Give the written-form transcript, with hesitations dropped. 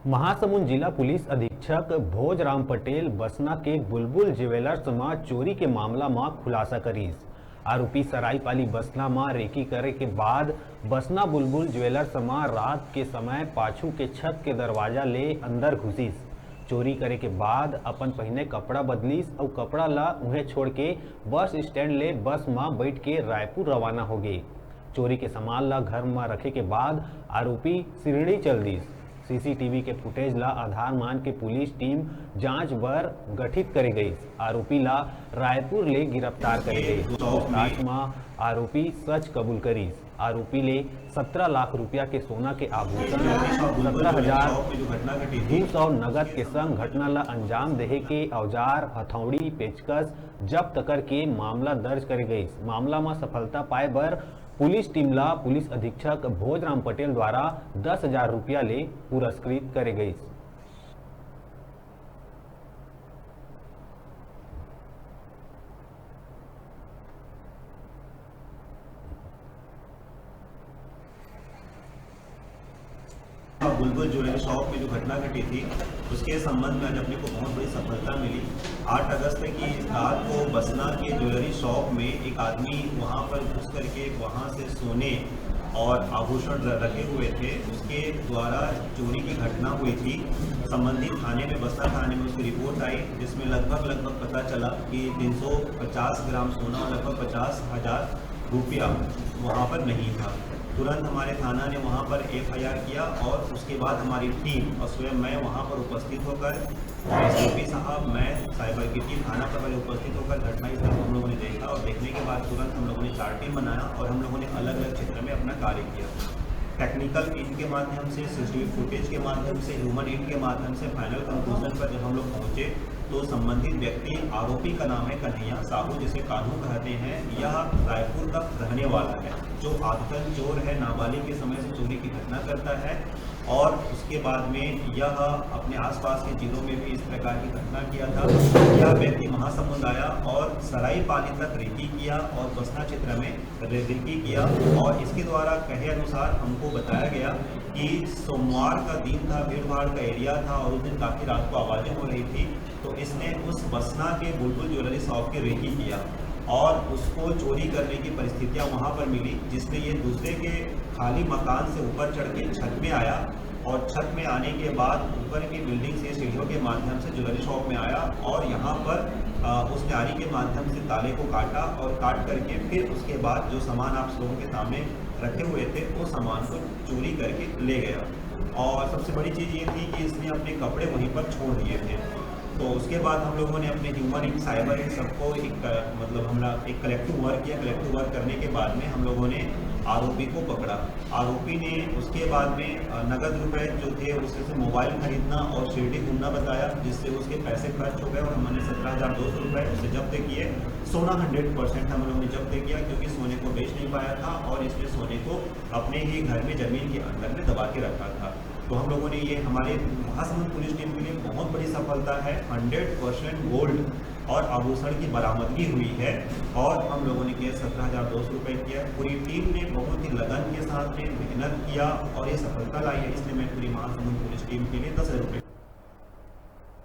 महासमुंद जिला पुलिस अधीक्षक भोजराम पटेल बसना के बुलबुल ज्वेलर्स में चोरी के मामला में खुलासा करीस। आरोपी सरायपाली बसना में रेकी करे के बाद बसना बुलबुल ज्वेलर्स में रात के समय पाछू के छत के दरवाजा ले अंदर घुसीस। चोरी करे के बाद अपन पहने कपड़ा बदलीस और कपड़ा ला उन्हें छोड़ के बस स्टैंड ले बस में बैठ के रायपुर रवाना हो गए। चोरी के सामान ला घर में रखे के बाद आरोपी सिरड़ी चल दीस। सीसीटीवी के फुटेज ला आधार मान के पुलिस टीम जांच बर गठित करे गई। आरोपी ला रायपुर ले गिरफ्तार करे गई। पूछताछ में आरोपी सच कबूल करीस। आरोपी ले 17 लाख रुपया के सोना के आभूषण 17,200 नगद के संग घटना ला अंजाम देहे के औजार हथौड़ी पेचकस जब्त करके मामला दर्ज करे गई। मामला में सफलता पाए बर पुलिस टीम ला पुलिस अधीक्षक भोजराम पटेल द्वारा 10,000 रुपया ले पुरस्कृत करे गई। बुलबुल ज्वेलरी शॉप में जो घटना घटी थी उसके संबंध में आज अपने को बहुत बड़ी सफलता मिली। 8 अगस्त की रात को बसना के ज्वेलरी शॉप में एक आदमी वहां पर घुस करके वहां से सोने और आभूषण रखे हुए थे, उसके द्वारा चोरी की घटना हुई थी। संबंधित थाने में बसना थाने में उसकी रिपोर्ट आई, जिसमें लगभग पता चला कि 350 ग्राम सोना और लगभग 50,000 रुपया वहाँ पर नहीं था। तुरंत हमारे थाना ने वहाँ पर FIR किया और उसके बाद हमारी टीम और स्वयं मैं वहाँ पर उपस्थित होकर SPP साहब, मैं साइबर की टीम थाना पर उपस्थित होकर घटनास्थल को हम लोगों ने देखा और देखने के बाद तुरंत हम लोगों ने 4 टीम बनाया और हम लोगों ने अलग अलग क्षेत्र में अपना कार्य किया। टेक्निकल इन के माध्यम से, CCTV फुटेज के माध्यम से, ह्यूमन इन के माध्यम से फाइनल कंक्लूजन पर जब हम लोग पहुँचे तो संबंधित व्यक्ति, आरोपी का नाम है कन्हैया साहू, जिसे कानू कहते हैं। यह रायपुर का रहने वाला है, जो आजकल चोर है, नाबालिग के समय से चोरी की घटना करता है और उसके बाद में यह अपने आसपास के जिलों में भी इस प्रकार की घटना किया था। यह व्यक्ति महासमुंद आया और सरायपाली तक रेकी किया और बसना क्षेत्र में रेकी किया और इसके द्वारा कहे अनुसार हमको बताया गया कि सोमवार का दिन था, भीड़ भाड़ का एरिया था और उस दिन काफ़ी रात को आवाज़ें हो रही थी, तो इसने उस बसना के बुलबुल ज्वेलरी शॉप की रेकी किया और उसको चोरी करने की परिस्थितियां वहां पर मिली, जिससे ये दूसरे के खाली मकान से ऊपर चढ़ के छत में आया और छत में आने के बाद ऊपर की बिल्डिंग से सीढ़ियों के माध्यम से ज्वेलरी शॉप में आया और यहाँ पर उस नारी के माध्यम से ताले को काटा और काट करके फिर उसके बाद जो सामान आप लोगों के सामने रखे हुए थे वो सामान को चोरी करके ले गया। और सबसे बड़ी चीज़ ये थी कि इसने अपने कपड़े वहीं पर छोड़ दिए थे। तो उसके बाद हम लोगों ने अपने ह्यूमन इन, साइबर इन सबको हमने एक कलेक्टिव वर्क किया। कलेक्टिव वर्क करने के बाद में हम लोगों ने आरोपी को पकड़ा। आरोपी ने उसके बाद में नगद रुपए जो थे उससे से मोबाइल खरीदना और शिरडी घूमना बताया, जिससे उसके पैसे खर्च हो गए और हमने 17,200 रुपये उससे जब्त किए। सोना 100% हम लोगों ने जब्त किया, क्योंकि सोने को बेच नहीं पाया था और इसने सोने को अपने ही घर में ज़मीन के अंदर में दबा के रखा था। तो हम लोगों ने ये हमारे महासमुंद पुलिस टीम के लिए बहुत बड़ी सफलता है। 100% गोल्ड और आभूषण की बरामदगी हुई है और हम लोगों ने केस 17,200 रुपये किया। पूरी टीम ने बहुत ही लगन के साथ में मेहनत किया और ये सफलता लाई है, इसलिए मैं पूरी महासमुंद पुलिस टीम के लिए 10,000 रुपये